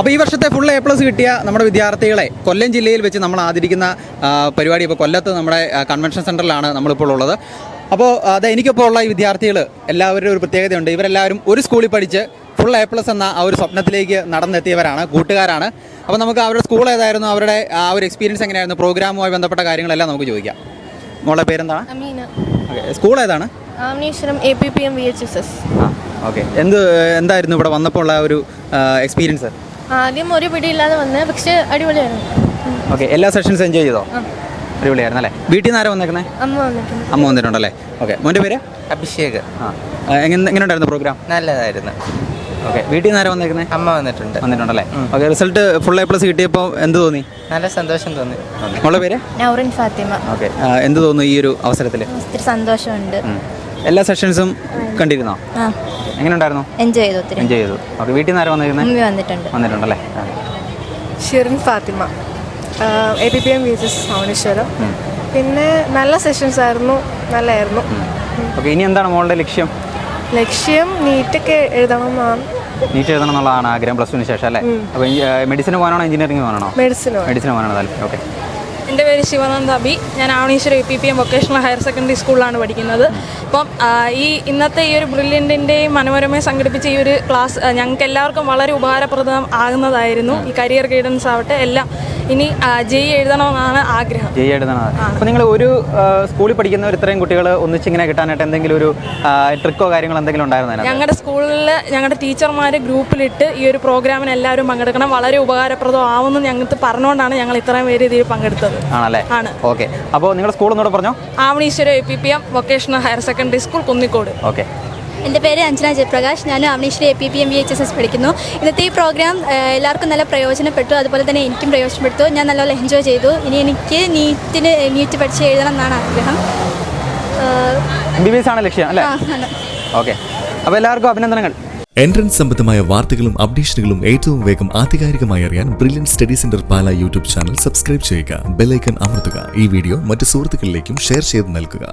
അപ്പോൾ ഈ വർഷത്തെ ഫുൾ A+ കിട്ടിയ നമ്മുടെ വിദ്യാർത്ഥികളെ കൊല്ലം ജില്ലയിൽ വെച്ച് നമ്മൾ ആദരിക്കുന്ന പരിപാടി ഇപ്പോൾ കൊല്ലത്ത് നമ്മുടെ കൺവെൻഷൻ സെൻറ്ററിലാണ് നമ്മളിപ്പോൾ ഉള്ളത്. അപ്പോൾ അത് എനിക്കിപ്പോൾ ഉള്ള ഈ വിദ്യാർത്ഥികൾ എല്ലാവരും ഒരു പ്രത്യേകതയുണ്ട്. ഇവരെല്ലാവരും ഒരു സ്കൂളിൽ പഠിച്ച് ഫുൾ A+ എന്ന ആ ഒരു സ്വപ്നത്തിലേക്ക് നടന്നെത്തിയവരാണ്, കൂട്ടുകാരാണ്. അപ്പോൾ നമുക്ക് അവരുടെ സ്കൂൾ ഏതായിരുന്നു, അവരുടെ ആ ഒരു എക്സ്പീരിയൻസ് എങ്ങനെയായിരുന്നു, പ്രോഗ്രാമുമായി ബന്ധപ്പെട്ട കാര്യങ്ങളെല്ലാം നമുക്ക് ചോദിക്കാം. മോളുടെ പേരെന്താണ്? അമീന. ഓക്കെ, സ്കൂൾ ഏതാണ്? ആമനീശ്വരം APPM VHSS. ഓക്കെ, എന്തായിരുന്നു ഇവിടെ വന്നപ്പോൾ ഉള്ള ഒരു എക്സ്പീരിയൻസ്? ആദ്യം ഒരു പിടിയില്ലാതെ വന്ന്, പക്ഷെ അടിപൊളിയായിരുന്നു. ഓക്കെ, എല്ലാ സെഷൻസും എൻജോയ് ചെയ്തോ? അടിപൊളിയായിരുന്നു അല്ലേ? വീട്ടിൽ നിന്ന് ആരാ വന്നേക്കുന്നത്? അമ്മ വന്നിട്ടുണ്ടല്ലേ? ഓക്കെ, മോൻ്റെ പേര്? അഭിഷേക്. എങ്ങനെ ഉണ്ടായിരുന്നു പ്രോഗ്രാം? നല്ലതായിരുന്നു. ഓക്കെ, വീട്ടിൽ നിന്ന് ആരാ വന്നേക്കുന്നത്? അമ്മ വന്നിട്ടുണ്ടല്ലേ? ഓക്കെ, റിസൾട്ട് ഫുൾ A+ കിട്ടിയപ്പോൾ എന്ത് തോന്നി? നല്ല സന്തോഷം തോന്നി. മോളുടെ പേര്? നൗറിൻ ഫാത്തിമ. ഓക്കെ, എന്ത് തോന്നുന്നു ഈ ഒരു അവസരത്തിൽ? ഒത്തിരി സന്തോഷമുണ്ട്. എല്ലാ സെഷൻസും കണ്ടിരുന്നോ? എങ്ങനെ ഉണ്ടായിരുന്നു? എൻജോയ് ചെയ്തു. ഓക്കെ, വീട്ടിൽ നിന്ന് ആരാ വന്നിരിക്കുന്നത്? വന്നിട്ടുണ്ടല്ലേ? Shirin Fathima, APPM VHSS ആമനീശ്വരം. പിന്നെ നല്ല സെഷൻസ് ആയിരുന്നു, നല്ലതായിരുന്നു. ഓക്കെ, ഇനി എന്താണ് മോളുടെ ലക്ഷ്യം? നീറ്റൊക്കെ എഴുതണം എന്നുള്ളതാണ് ആഗ്രഹം, +2 ശേഷം അല്ലേ? അപ്പോൾ മെഡിസിന് പോകാനാണോ എഞ്ചിനീയറിംഗ് പോകാനാണോ? മെഡിസിന് പോകാനാണ് താല്പര്യം. ഓക്കെ. എൻ്റെ പേര് ശിവാനന്ദ അബി. ഞാൻ Avaneeswaram APPM vocational higher secondary സ്കൂളിലാണ് പഠിക്കുന്നത്. അപ്പം ഇന്നത്തെ ഈ ഒരു ബ്രില്യൻറ്റിൻ്റെയും മനോരമയും സംഘടിപ്പിച്ച ഈ ഒരു ക്ലാസ് ഞങ്ങൾക്ക് എല്ലാവർക്കും വളരെ ഉപകാരപ്രദം ആകുന്നതായിരുന്നു. ഈ കരിയർ ഗൈഡൻസ് ആവട്ടെ എല്ലാം. ഇനി JEE എഴുതണമെന്നാണ് ആഗ്രഹം. JEE എഴുതണം. അപ്പോൾ നിങ്ങൾ ഒരു സ്കൂളിൽ പഠിക്കുന്നവർ ഇത്രയും കുട്ടികൾ ഒന്നിച്ചിങ്ങനെ കിട്ടാനായിട്ട് എന്തെങ്കിലും ഒരു ട്രിക്കോ കാര്യങ്ങളോ എന്തെങ്കിലും ഉണ്ടായിരുന്നോ? ഞങ്ങളുടെ സ്കൂളിൽ ഞങ്ങളുടെ ടീച്ചർമാർ ഗ്രൂപ്പിലിട്ട് ഈ ഒരു പ്രോഗ്രാമിന് എല്ലാവരും പങ്കെടുക്കണം, വളരെ ഉപകാരപ്രദം ആവുമെന്ന് ഞങ്ങൾക്ക് പറഞ്ഞുകൊണ്ടാണ് ഞങ്ങൾ ഇത്രയും പേര് ഇതിൽ പങ്കെടുത്തത്. ആണല്ലേ? ആണ്. ഓക്കെ, അപ്പോൾ നിങ്ങളുടെ സ്കൂൾ എന്നോട് പറഞ്ഞോ? Avaneeswaram APPM vocational higher secondary school, Kunnicode. Okay. എൻ്റെ പേര് അഞ്ജന ജയപ്രകാശ്. ഞാൻ ആവണീശ്വരം APPM VHSS പഠിക്കുന്നു. ഇന്നത്തെ ഈ പ്രോഗ്രാം എല്ലാവർക്കും നല്ല പ്രയോജനപ്പെട്ടു, അതുപോലെ തന്നെ എനിക്കും പ്രയോജനപ്പെട്ടു. ഞാൻ നല്ലപോലെ എൻജോയ് ചെയ്തു. ഇനി എനിക്ക് നീറ്റ് പഠിച്ച് എഴുതണം എന്നാണ് ആഗ്രഹം. MBBS ആണ് ലക്ഷ്യം അല്ലേ? ഓക്കെ, അപ്പോൾ എല്ലാവർക്കും അഭിനന്ദനങ്ങൾ. എൻട്രൻസ് സംബന്ധമായ വാർത്തകളും അപ്ഡേഷനുകളും ഏറ്റവും വേഗം ആധികാരികമായി അറിയാൻ ബ്രില്യൻറ്റ് സ്റ്റഡി സെന്റർ പാല യൂട്യൂബ് ചാനൽ സബ്സ്ക്രൈബ് ചെയ്യുക. ബെൽ ഐക്കൺ അമർത്തുക. ഈ വീഡിയോ മറ്റ് സുഹൃത്തുക്കളിലേക്കും ഷെയർ ചെയ്ത് നൽകുക.